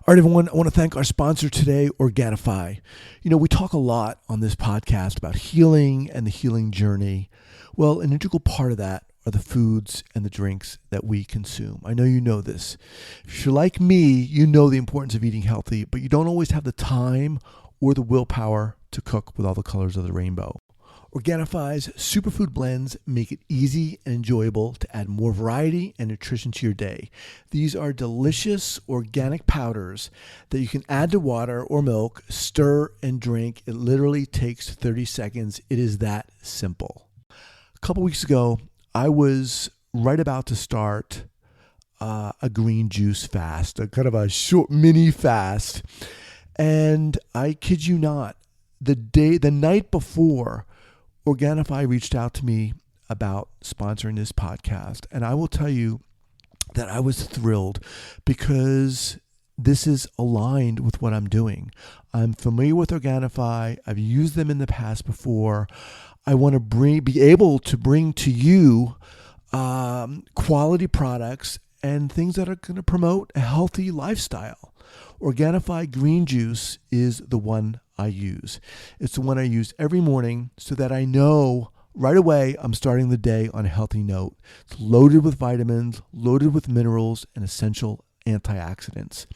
All right, everyone, I want to thank our sponsor today, Organifi. We talk a lot on this podcast about healing and the healing journey. Well, an integral part of that are the foods and the drinks that we consume. I know you know this. If you're like me, you know the importance of eating healthy, but you don't always have the time or the willpower to cook with all the colors of the rainbow. Organifi's superfood blends make it easy and enjoyable to add more variety and nutrition to your day. These are delicious organic powders that you can add to water or milk, stir and drink. It literally takes 30 seconds. It is that simple. A couple weeks ago, I was right about to start a green juice fast, a kind of a short mini fast. And I kid you not, the night before, Organifi reached out to me about sponsoring this podcast. And I will tell you that I was thrilled because this is aligned with what I'm doing. I'm familiar with Organifi. I've used them in the past before. I want to be able to bring to you quality products and things that are going to promote a healthy lifestyle. Organifi green juice is the one I use. It's the one I use every morning so that I know right away I'm starting the day on a healthy note. It's loaded with vitamins, loaded with minerals, and essential antioxidants.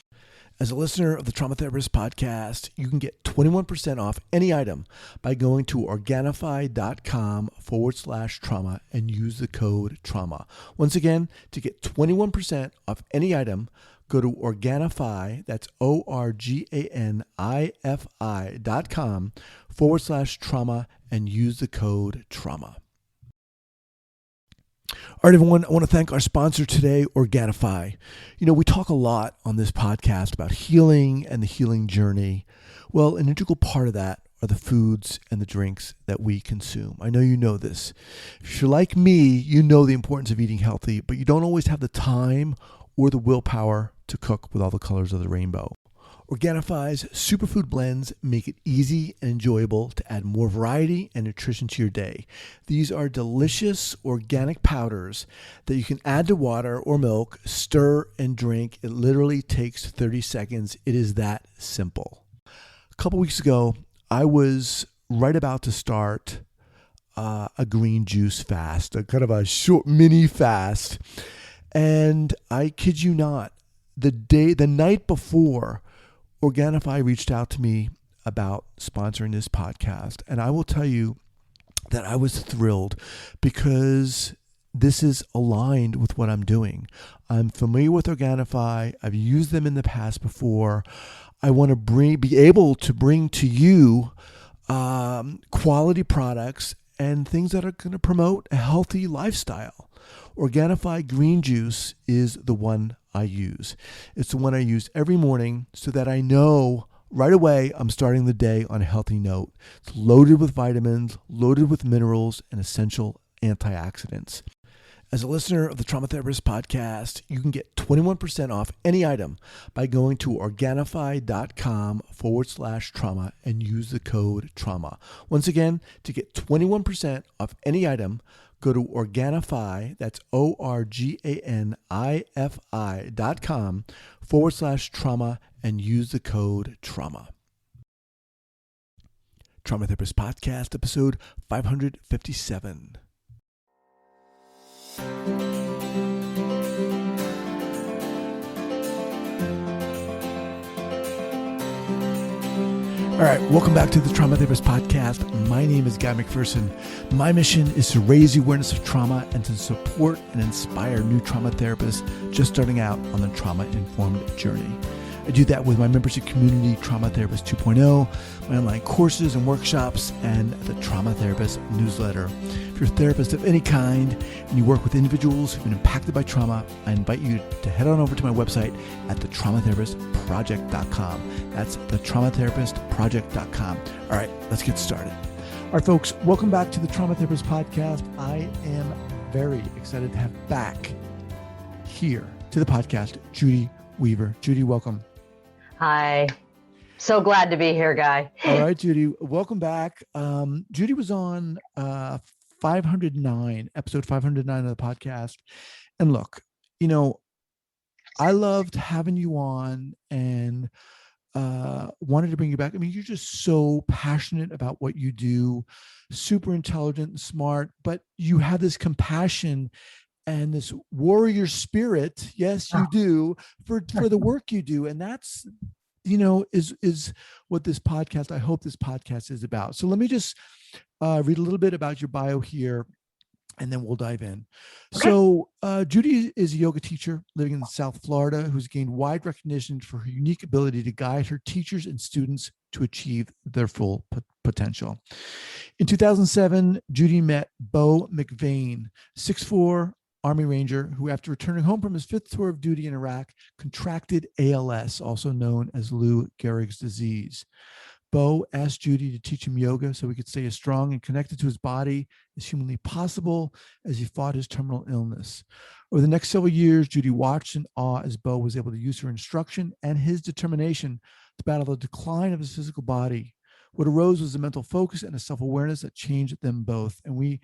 As a listener of the Trauma Therapist podcast, you can get 21% off any item by going to Organifi.com/trauma and use the code trauma. Once again, to get 21% off any item, go to Organifi, that's Organifi.com/trauma and use the code trauma. All right, everyone, I want to thank our sponsor today, Organifi. We talk a lot on this podcast about healing and the healing journey. Well, an integral part of that are the foods and the drinks that we consume. I know you know this. If you're like me, you know the importance of eating healthy, but you don't always have the time or the willpower to cook with all the colors of the rainbow. Organifi's superfood blends make it easy and enjoyable to add more variety and nutrition to your day. These are delicious organic powders that you can add to water or milk, stir and drink. It literally takes 30 seconds. It is that simple. A couple weeks ago, I was right about to start a green juice fast, a kind of a short mini fast. And I kid you not, the night before, Organifi reached out to me about sponsoring this podcast. And I will tell you that I was thrilled because this is aligned with what I'm doing. I'm familiar with Organifi. I've used them in the past before. I want to be able to bring to you quality products and things that are going to promote a healthy lifestyle. Organifi green juice is the one I use. It's the one I use every morning so that I know right away I'm starting the day on a healthy note. It's loaded with vitamins, loaded with minerals, and essential antioxidants. As a listener of the Trauma Therapist podcast, you can get 21% off any item by going to Organifi.com/trauma and use the code trauma. Once again, to get 21% off any item, go to Organifi, that's Organifi.com/trauma and use the code trauma. Trauma Therapist Podcast, episode 557. All right, welcome back to the Trauma Therapist Podcast. My name is Guy McPherson. My mission is to raise the awareness of trauma and to support and inspire new trauma therapists just starting out on the trauma-informed journey. I do that with my membership community, Trauma Therapist 2.0, my online courses and workshops, and the Trauma Therapist newsletter. If you're a therapist of any kind and you work with individuals who've been impacted by trauma, I invite you to head on over to my website at thetraumatherapistproject.com. That's thetraumatherapistproject.com. All right, let's get started. All right, folks, welcome back to the Trauma Therapist Podcast. I am very excited to have back here to the podcast, Judy Weaver. Judy, welcome. Hi. So glad to be here, Guy. All right, Judy, welcome back. Judy was on episode 509 of the podcast. And look, I loved having you on and and wanted to bring you back. I mean, you're just so passionate about what you do, super intelligent and smart, but you have this compassion and this warrior spirit. Yes, you do, for the work you do. And that's, is what this podcast, I hope this podcast is about. So let me just read a little bit about your bio here, and then we'll dive in. Okay. So Judy is a yoga teacher living in South Florida who's gained wide recognition for her unique ability to guide her teachers and students to achieve their full potential. In 2007, Judy met Bo McVane, 6'4", Army Ranger, who after returning home from his 5th tour of duty in Iraq, contracted ALS, also known as Lou Gehrig's disease. Bo asked Judy to teach him yoga so he could stay as strong and connected to his body as humanly possible as he fought his terminal illness. Over the next several years, Judy watched in awe as Bo was able to use her instruction and his determination to battle the decline of his physical body. What arose was a mental focus and a self-awareness that changed them both. And we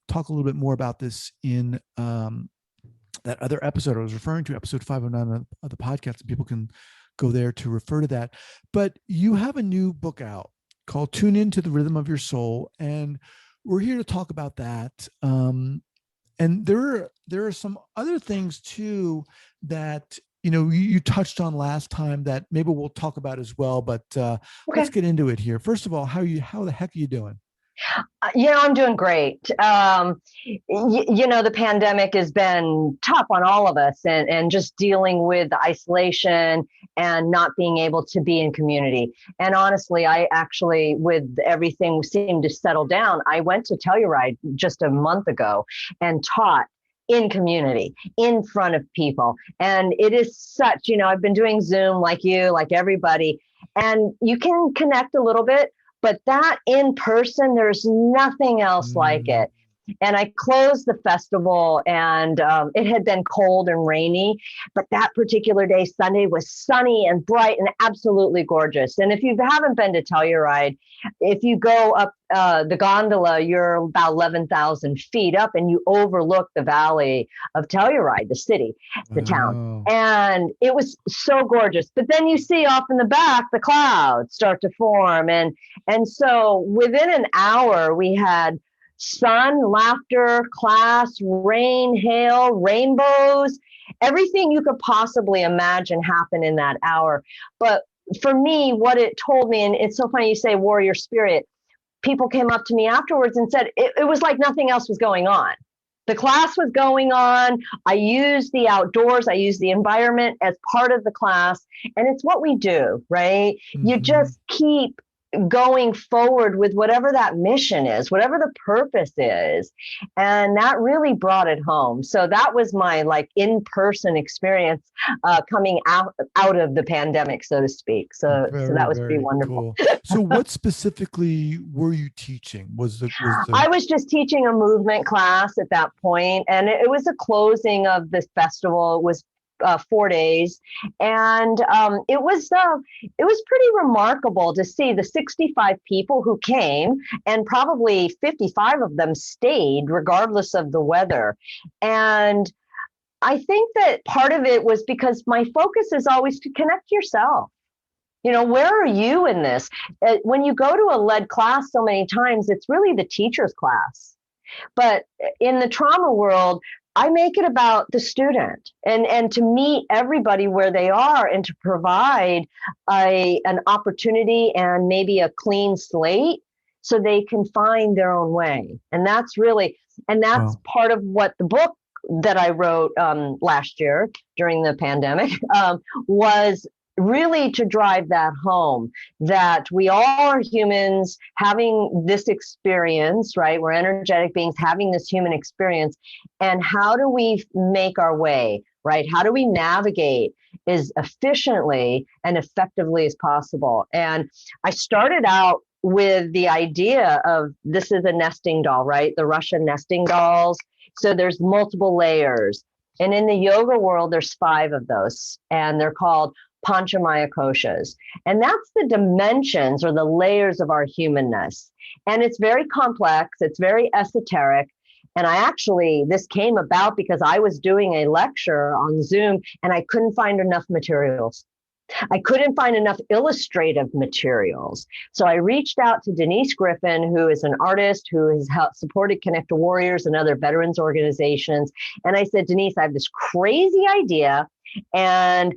talk a little bit more about this in that other episode I was referring to, episode 509 of the podcast, and people can go there to refer to that. But you have a new book out called Tune Into the Rhythm of Your Soul, and we're here to talk about that. And there are some other things too that you touched on last time that maybe we'll talk about as well. But let's get into it here. First of all, how the heck are you doing? I'm doing great. The pandemic has been tough on all of us, and just dealing with the isolation and not being able to be in community. And honestly, I actually, with everything seemed to settle down, I went to Telluride just a month ago and taught in community, in front of people. And it is such, I've been doing Zoom like you, like everybody, and you can connect a little bit. But that in person, there's nothing else like it. And I closed the festival, and it had been cold and rainy, but that particular day, Sunday, was sunny and bright and absolutely gorgeous. And if you haven't been to Telluride, if you go up the gondola, you're about 11,000 feet up, and you overlook the valley of Telluride, the city, the town. And it was so gorgeous. But then you see off in the back, the clouds start to form. And so within an hour, we had sun, laughter, class, rain, hail, rainbows, everything you could possibly imagine happened in that hour. But for me, what it told me, and it's so funny you say warrior spirit, people came up to me afterwards and said it was like nothing else was going on. The class was going on. I used the outdoors. I used the environment as part of the class. And it's what we do, right? Mm-hmm. You just keep going forward with whatever that mission is, whatever the purpose is. And that really brought it home. So that was my in-person experience coming out of the pandemic, so to speak. So that was pretty wonderful. Cool. So what specifically were you teaching? I was just teaching a movement class at that point, and it was a closing of this festival. It was 4 days. And it was pretty remarkable to see the 65 people who came, and probably 55 of them stayed regardless of the weather. And I think that part of it was because my focus is always to connect yourself. Where are you in this? When you go to a lead class so many times, it's really the teacher's class. But in the trauma world, I make it about the student and to meet everybody where they are, and to provide an opportunity and maybe a clean slate so they can find their own way. And that's part of what the book that I wrote last year during the pandemic was really to drive that home, that we all are humans having this experience, right? We're energetic beings having this human experience. And how do we make our way, right? How do we navigate as efficiently and effectively as possible? And I started out with the idea of this is a nesting doll, right? The Russian nesting dolls. So there's multiple layers. And in the yoga world, there's 5 of those, and they're called Panchamaya koshas. And that's the dimensions or the layers of our humanness. And it's very complex. It's very esoteric. And this came about because I was doing a lecture on Zoom and I couldn't find enough materials. I couldn't find enough illustrative materials. So I reached out to Denise Griffin, who is an artist who has supported Connect to Warriors and other veterans organizations. And I said, Denise, I have this crazy idea and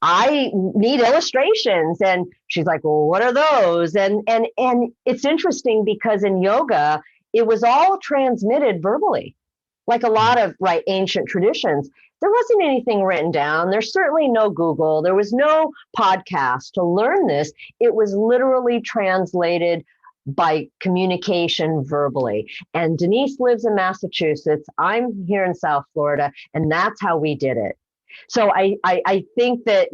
I need illustrations. And she's like, well, what are those? And it's interesting because in yoga, it was all transmitted verbally, like a lot of ancient traditions. There wasn't anything written down. There's certainly no Google. There was no podcast to learn this. It was literally translated by communication verbally. And Denise lives in Massachusetts. I'm here in South Florida, and that's how we did it. So I think that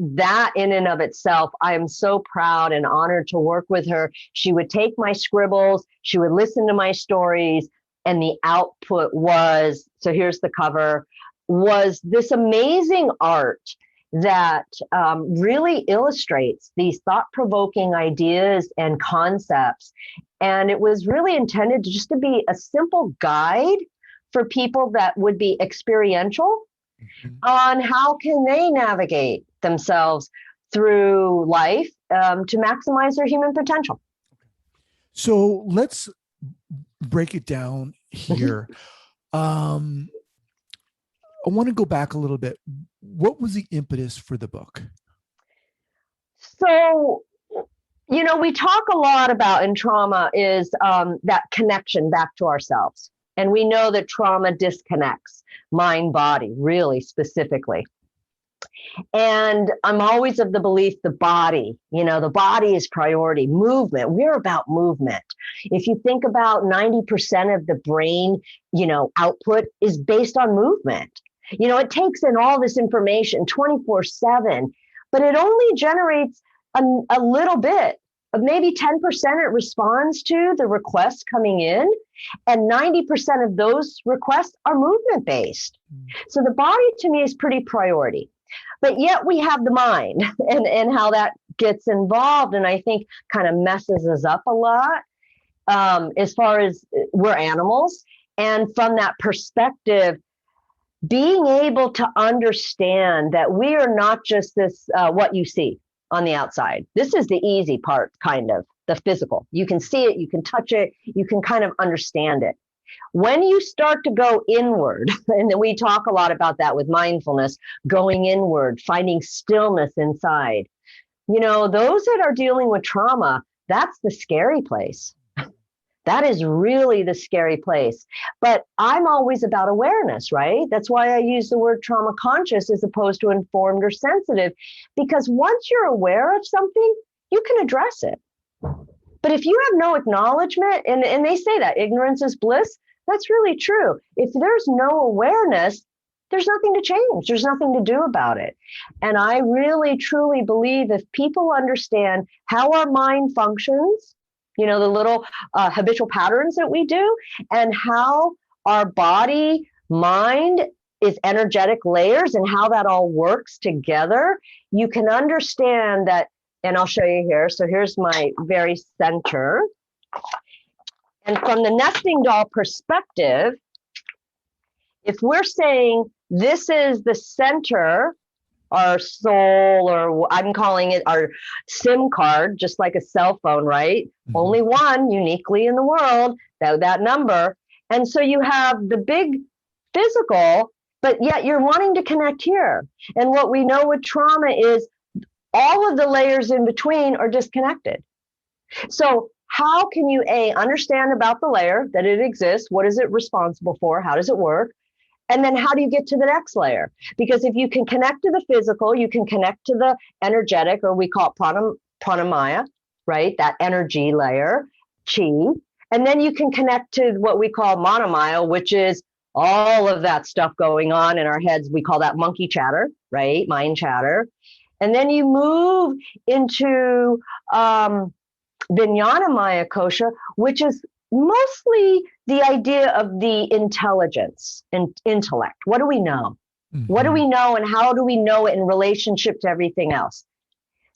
in and of itself, I am so proud and honored to work with her. She would take my scribbles, she would listen to my stories, and the output was, so here's the cover, was this amazing art that really illustrates these thought-provoking ideas and concepts. And it was really intended to be a simple guide for people that would be experiential on how can they navigate themselves through life to maximize their human potential. So let's break it down here. I want to go back a little bit. What was the impetus for the book? So, we talk a lot about in trauma is that connection back to ourselves. And we know that trauma disconnects mind, body, really specifically. And I'm always of the belief the body is priority. Movement. We're about movement. If you think about 90% of the brain, output is based on movement. It takes in all this information 24/7, but it only generates a little bit of maybe 10% it responds to the requests coming in. And 90% of those requests are movement based. So the body to me is pretty priority. But yet we have the mind and how that gets involved. And I think kind of messes us up a lot as far as we're animals. And from that perspective, being able to understand that we are not just this, what you see on the outside. This is the easy part, kind of, the physical. You can see it, you can touch it, you can kind of understand it. When you start to go inward, and then we talk a lot about that with mindfulness, going inward, finding stillness inside. Those that are dealing with trauma, that's the scary place. That is really the scary place. But I'm always about awareness, right? That's why I use the word trauma conscious as opposed to informed or sensitive, because once you're aware of something, you can address it. But if you have no acknowledgement, and they say that ignorance is bliss, that's really true. If there's no awareness, there's nothing to change. There's nothing to do about it. And I really, truly believe if people understand how our mind functions, the little habitual patterns that we do, and how our body, mind is energetic layers and how that all works together, you can understand that. And I'll show you here. So here's my very center. And from the nesting doll perspective, if we're saying this is the center, our soul, or I'm calling it our SIM card, just like a cell phone, right? Mm-hmm. Only one uniquely in the world, that number. And so you have the big physical, but yet you're wanting to connect here. And what we know with trauma is all of the layers in between are disconnected. So how can you, understand about the layer, that it exists? What is it responsible for? How does it work? And then how do you get to the next layer? Because if you can connect to the physical, you can connect to the energetic, or we call it pranamaya, right? That energy layer, chi. And then you can connect to what we call manomaya, which is all of that stuff going on in our heads. We call that monkey chatter, right? Mind chatter. And then you move into Vijnanamaya kosha, which is mostly the idea of the intelligence and intellect. What do we know? Mm-hmm. What do we know, and how do we know it in relationship to everything else?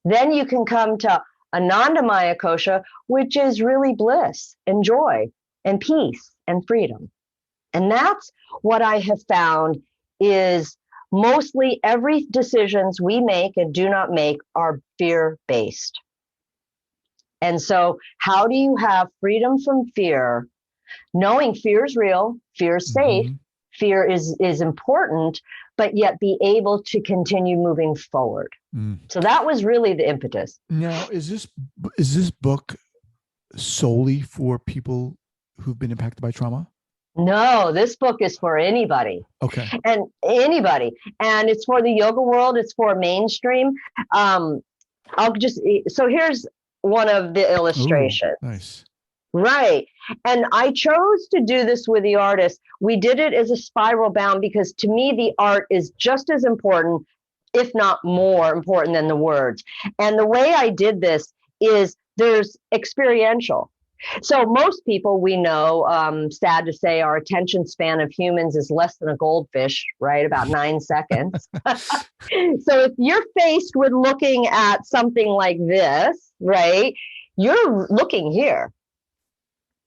Then you can come to Anandamaya kosha, which is really bliss and joy and peace and freedom. And that's what I have found is Mostly every decisions we make and do not make are fear-based. And so how do you have freedom from fear, knowing fear is real, fear is safe, fear is important, but yet be able to continue moving forward? So that was really the impetus. Now, is this book solely for people who've been impacted by trauma? No, this book is for anybody. Okay. And anybody. And it's for the yoga world. It's for mainstream. So here's one of the illustrations. Ooh, nice. Right. And I chose to do this with the artist. We did it as a spiral bound because to me, the art is just as important, if not more important than the words. And the way I did this is there's experiential. So most people we know, sad to say, our attention span of humans is less than a goldfish, right? About 9 seconds. So if you're faced with looking at something like this, right, you're looking here.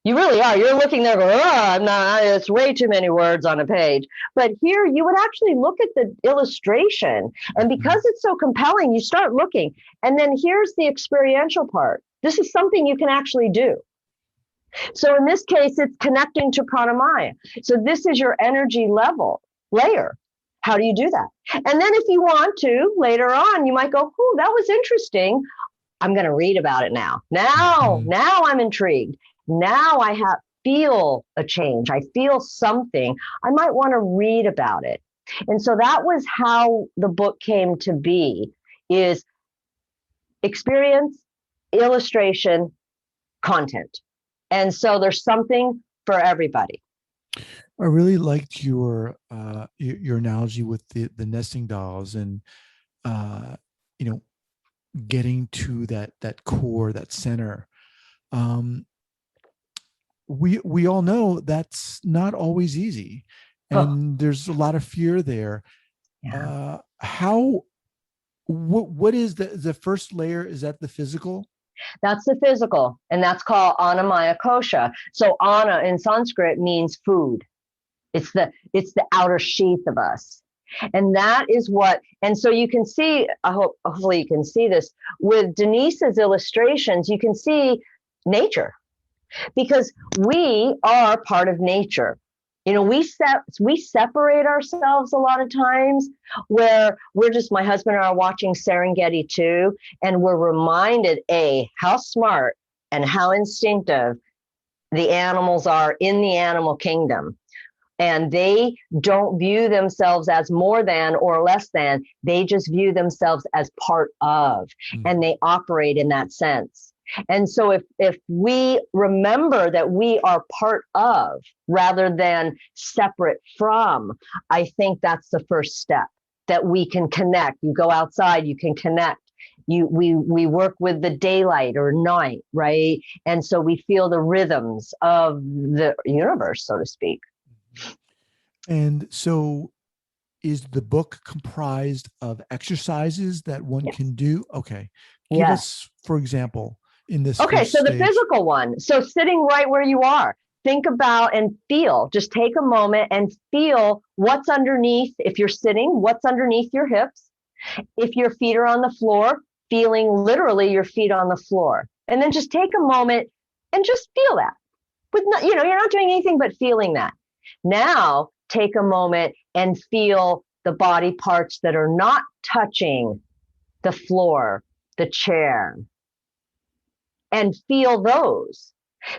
You really are. You're looking there going, I'm not, it's way too many words on a page. But here you would actually look at the illustration. And because it's so compelling, you start looking. And then here's the experiential part. This is something you can actually do. So in this case, it's connecting to pranamaya. So this is your energy layer. How do you do that? And then if you want to, later on, you might go, oh, that was interesting. I'm going to read about it now. Now I'm intrigued. Now I feel a change. I feel something. I might want to read about it. And so that was how the book came to be, is experience, illustration, content. And so there's something for everybody. I really liked your analogy with the nesting dolls and getting to that core, that center. We all know that's not always easy, and there's a lot of fear there. Yeah. What is the first layer? Is that the physical? That's the physical, and that's called Annamaya Kosha. So Anna in Sanskrit means food. It's the outer sheath of us. And that is what, and so you can see, hopefully you can see this with Denise's illustrations, you can see nature, because we are part of nature. We separate ourselves a lot of times where my husband and I are watching Serengeti 2, and we're reminded, how smart and how instinctive the animals are in the animal kingdom. And they don't view themselves as more than or less than, they just view themselves as part of, and they operate in that sense. And so if we remember that we are part of rather than separate from, I think that's the first step, that we can connect. You go outside, you can connect. We work with the daylight or night, right? And so we feel the rhythms of the universe, so to speak. And so is the book comprised of exercises that one can do? Okay. Give us, for example, in this. Okay, so the physical one. So sitting right where you are, think about and feel, just take a moment and feel what's underneath. If you're sitting, what's underneath your hips? If your feet are on the floor, feeling literally your feet on the floor. And then just take a moment and just feel that. You're not doing anything but feeling that. Now take a moment and feel the body parts that are not touching the floor, the chair, and feel those.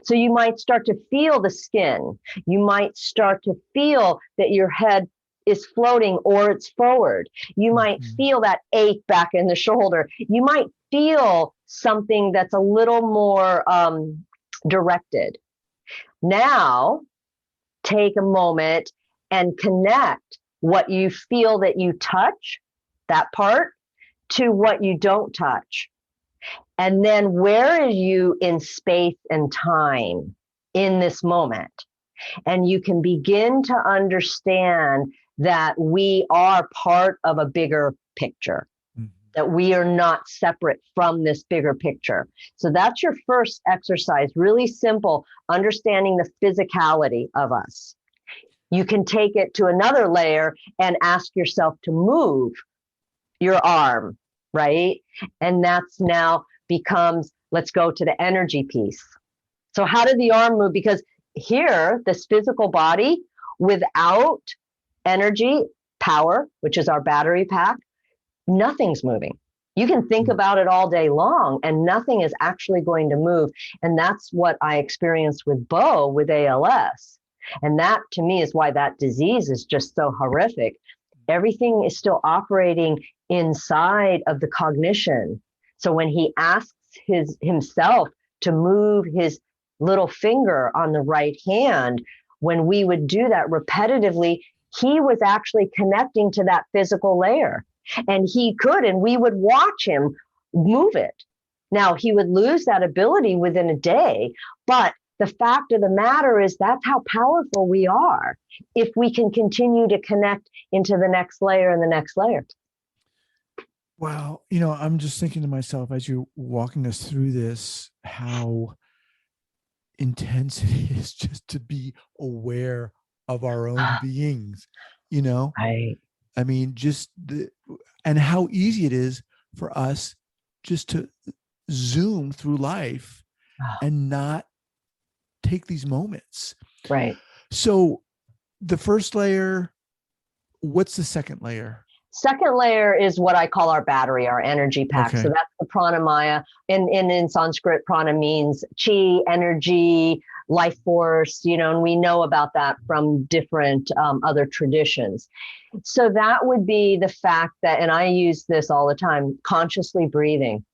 So you might start to feel the skin. You might start to feel that your head is floating or it's forward. You might feel that ache back in the shoulder. You might feel something that's a little more directed. Now, take a moment and connect what you feel that you touch, that part, to what you don't touch. And then where are you in space and time in this moment? And you can begin to understand that we are part of a bigger picture, that we are not separate from this bigger picture. So that's your first exercise, really simple, understanding the physicality of us. You can take it to another layer and ask yourself to move your arm, right? And that's now becomes, let's go to the energy piece. So how did the arm move? Because here, this physical body, without energy, power, which is our battery pack, nothing's moving. You can think about it all day long and nothing is actually going to move. And that's what I experienced with Bo with ALS. And that to me is why that disease is just so horrific. Everything is still operating inside of the cognition. So when he asks himself to move his little finger on the right hand, when we would do that repetitively, he was actually connecting to that physical layer. And he could, and we would watch him move it. Now, he would lose that ability within a day, but the fact of the matter is that's how powerful we are if we can continue to connect into the next layer and the next layer. Wow. You know, I'm just thinking to myself as you're walking us through this, how intense it is just to be aware of our own beings, you know? Right. I mean, and how easy it is for us just to zoom through life and not take these moments. Right. So the first layer, what's the second layer? Second layer is what I call our battery, our energy pack. Okay. So that's the pranamaya. In Sanskrit, prana means chi, energy, life force, you know, and we know about that from different other traditions. So that would be the fact that, and I use this all the time, consciously breathing.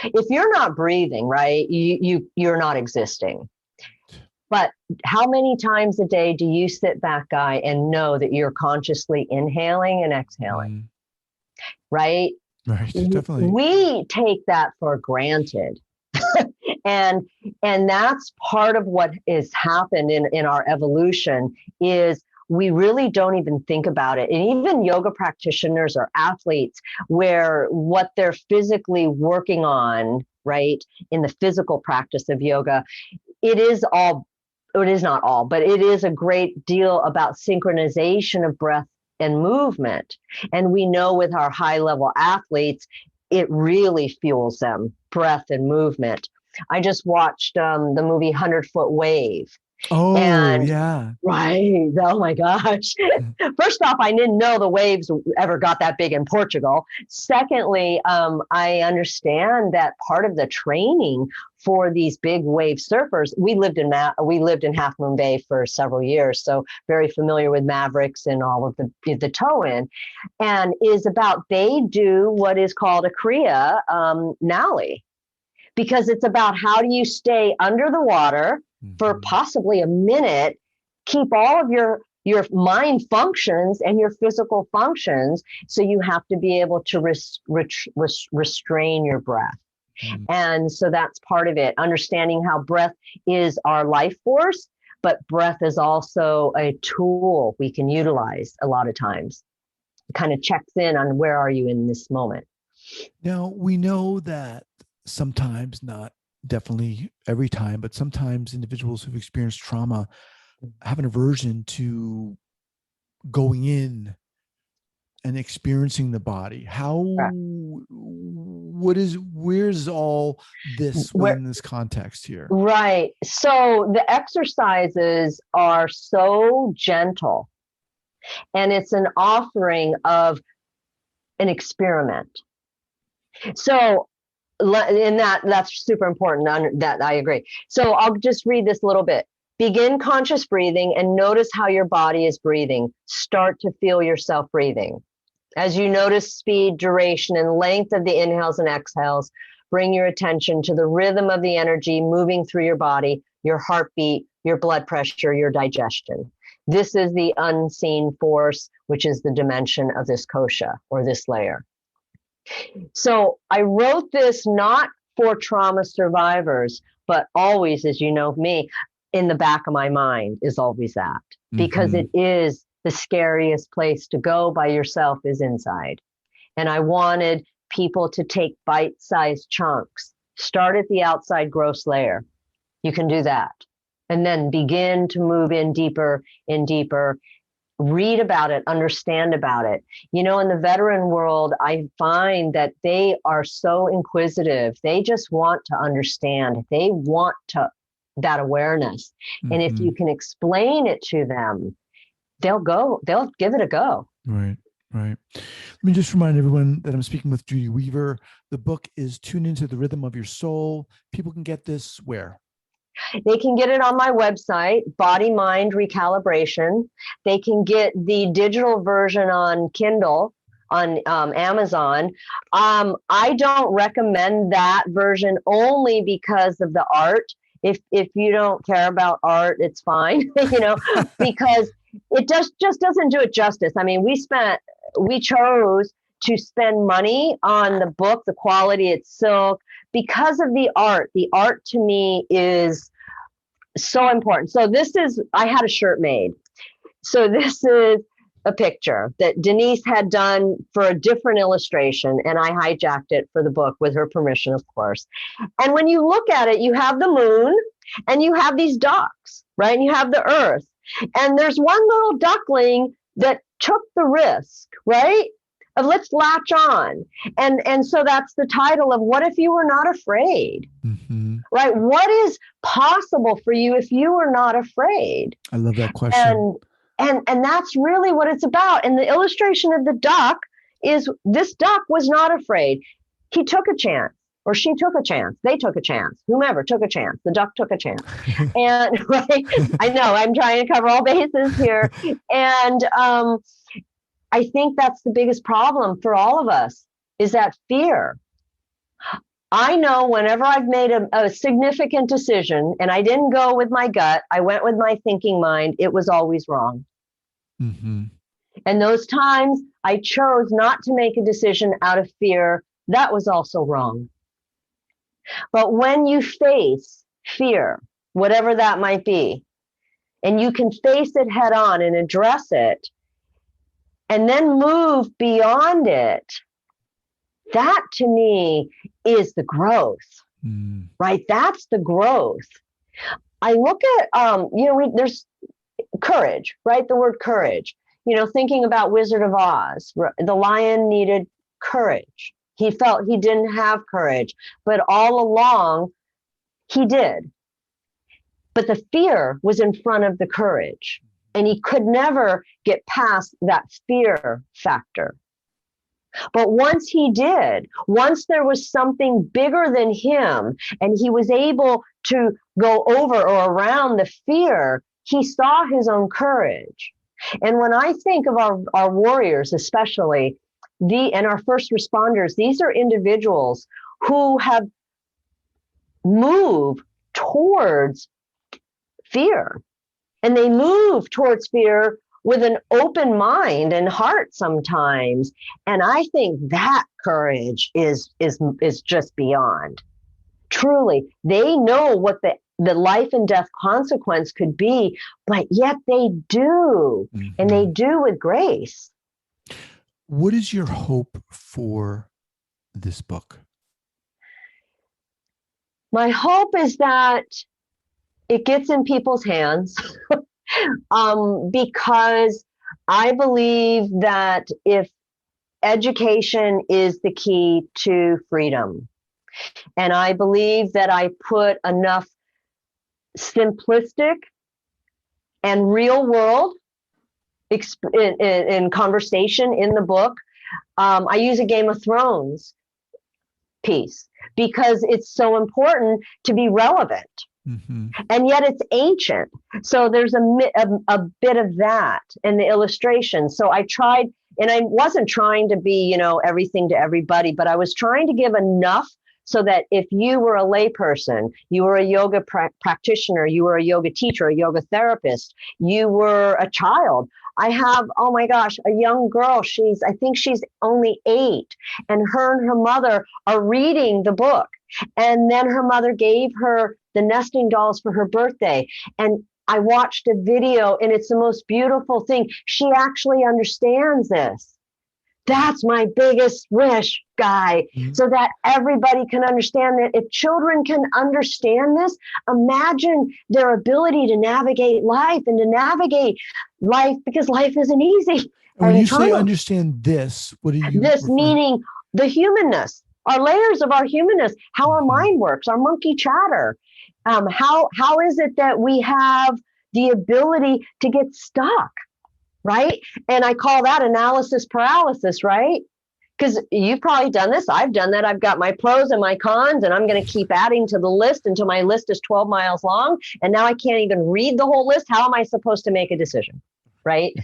If you're not breathing, right, you're not existing. But how many times a day do you sit back, Guy, and know that you're consciously inhaling and exhaling? Right? Right, definitely. We take that for granted. and that's part of what has happened in our evolution is we really don't even think about it. And even yoga practitioners or athletes, where what they're physically working on, right, in the physical practice of yoga, it is not all, but it is a great deal about synchronization of breath and movement. And we know with our high level athletes, it really fuels them, breath and movement. I just watched the movie 100-Foot Wave. Oh, and, yeah. Right. Oh, my gosh. First off, I didn't know the waves ever got that big in Portugal. Secondly, I understand that part of the training for these big wave surfers, we lived in Half Moon Bay for several years, so very familiar with Mavericks and all of the tow-in, and is about they do what is called a Kriya Nali, because it's about how do you stay under the water for possibly a minute, keep all of your mind functions and your physical functions. So you have to be able to restrain your breath. And so that's part of it, understanding how breath is our life force, but breath is also a tool we can utilize a lot of times. It kind of checks in on where are you in this moment. Now, we know that sometimes, not definitely every time, but sometimes individuals who've experienced trauma have an aversion to going in and experiencing the body. Where's all this within this context here? Right. So the exercises are so gentle, and it's an offering of an experiment. So in that's super important. That I agree. So I'll just read this a little bit. Begin conscious breathing and notice how your body is breathing. Start to feel yourself breathing. As you notice speed, duration, and length of the inhales and exhales, bring your attention to the rhythm of the energy moving through your body, your heartbeat, your blood pressure, your digestion. This is the unseen force, which is the dimension of this kosha, or this layer. So I wrote this not for trauma survivors, but always, as you know me, in the back of my mind is always that, because it is the scariest place to go by yourself is inside. And I wanted people to take bite-sized chunks. Start at the outside gross layer. You can do that. and then begin to move in deeper and deeper. Read about it, understand about it. In the veteran world, I find that they are so inquisitive. They just want to understand. They want that awareness. Mm-hmm. And if you can explain it to them, they'll give it a go. Right. Let me just remind everyone that I'm speaking with Judy Weaver. The book is Tune Into the Rhythm of Your Soul. People can get this where? They can get it on my website, Bodymind Recalibration. They can get the digital version on Kindle, on Amazon. I don't recommend that version only because of the art. If you don't care about art, it's fine, because it just doesn't do it justice. I mean, we chose to spend money on the book, the quality, it's silk, because of the art. The art to me is so important. So I had a shirt made. So this is a picture that Denise had done for a different illustration, and I hijacked it for the book with her permission, of course. And when you look at it, you have the moon and you have these ducks, right? And you have the earth. And there's one little duckling that took the risk, right? Of let's latch on. And so that's the title of What If You Were Not Afraid? Mm-hmm. Right? What is possible for you if you were not afraid? I love that question. And that's really what it's about. And the illustration of the duck is this duck was not afraid. He took a chance, or she took a chance. They took a chance. Whomever took a chance. The duck took a chance. And right, I know I'm trying to cover all bases here. And I think that's the biggest problem for all of us, is that fear. I know whenever I've made a significant decision and I didn't go with my gut, I went with my thinking mind, it was always wrong. Mm-hmm. And those times I chose not to make a decision out of fear, that was also wrong. But when you face fear, whatever that might be, and you can face it head on and address it, and then move beyond it, that to me is the growth, right? That's the growth. I look at, there's courage, right? The word courage, thinking about Wizard of Oz, the lion needed courage. He felt he didn't have courage, but all along he did. But the fear was in front of the courage, and he could never get past that fear factor. But once he did, once there was something bigger than him, and he was able to go over or around the fear, he saw his own courage. And when I think of our warriors, especially, and our first responders, these are individuals who have moved towards fear. And they move towards fear with an open mind and heart sometimes. And I think that courage is just beyond. Truly, they know what the life and death consequence could be, but yet they do. Mm-hmm. And they do with grace. What is your hope for this book? My hope is that it gets in people's hands. Because I believe that if education is the key to freedom, and I believe that I put enough simplistic and real world in conversation in the book, I use a Game of Thrones piece because it's so important to be relevant. Mm-hmm. And yet it's ancient. So there's a bit of that in the illustration. So I tried, and I wasn't trying to be, everything to everybody, but I was trying to give enough so that if you were a layperson, you were a yoga practitioner, you were a yoga teacher, a yoga therapist, you were a child. I have, oh my gosh, a young girl. I think she's only 8, and her mother are reading the book. And then her mother gave her the nesting dolls for her birthday. And I watched a video, and it's the most beautiful thing. She actually understands this. That's my biggest wish, Guy, so that everybody can understand that. If children can understand this, imagine their ability to navigate life because life isn't easy. And when you say understand this, what do you This meaning the humanness, our layers of our humanness, how our mind works, our monkey chatter. How is it that we have the ability to get stuck, right? And I call that analysis paralysis, right? Because you've probably done this. I've done that. I've got my pros and my cons, and I'm going to keep adding to the list until my list is 12 miles long. And now I can't even read the whole list. How am I supposed to make a decision, right?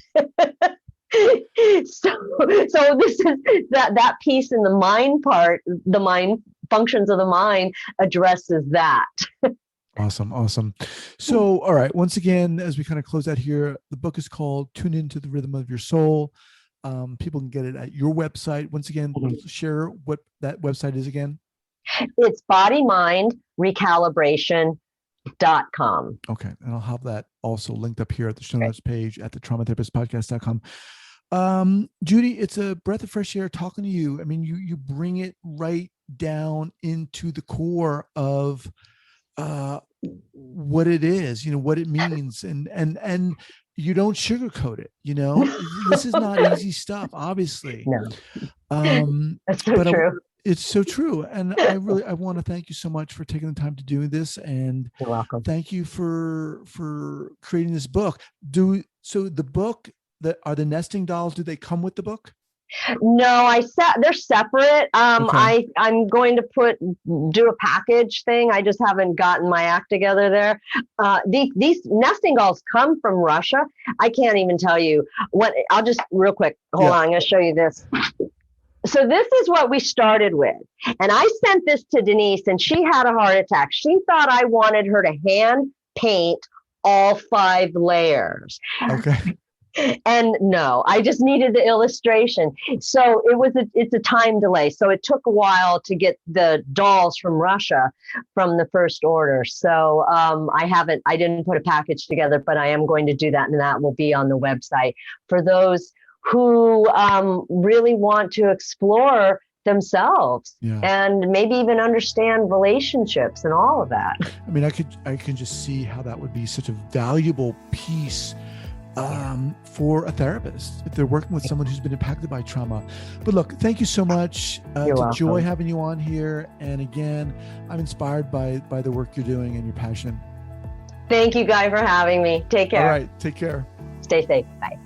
So this is that piece in the mind part, the mind functions of the mind addresses that. Awesome. So, all right. Once again, as we kind of close out here, the book is called Tune Into the Rhythm of Your Soul. People can get it at your website. Once again, share what that website is again. It's Bodymind Recalibration.com. Okay. And I'll have that also linked up here at the show notes page at the traumatherapistpodcast.com. Judy, it's a breath of fresh air talking to you. I mean, you bring it right down into the core of what it is, what it means, and you don't sugarcoat it. This is not easy stuff, obviously. No. That's so true. It's so true. And I want to thank you so much for taking the time to do this. And you're welcome. Thank you for creating this book. So the book, are the nesting dolls, do they come with the book? No, they're separate. Okay. I'm going to do a package thing. I just haven't gotten my act together there. These nesting dolls come from Russia. I can't even tell you what. I'll just real quick. Hold on. I'm going to show you this. So this is what we started with. And I sent this to Denise and she had a heart attack. She thought I wanted her to hand paint all 5 layers. Okay. And no, I just needed the illustration. So it's a time delay. So it took a while to get the dolls from Russia from the first order. So I didn't put a package together, but I am going to do that. And that will be on the website for those who really want to explore themselves and maybe even understand relationships and all of that. I mean, I can just see how that would be such a valuable piece for a therapist if they're working with someone who's been impacted by trauma. But look, thank you so much. It's a joy having you on here. And again, I'm inspired by the work you're doing and your passion. Thank you, Guy, for having me. Take care. All right. Take care. Stay safe. Bye.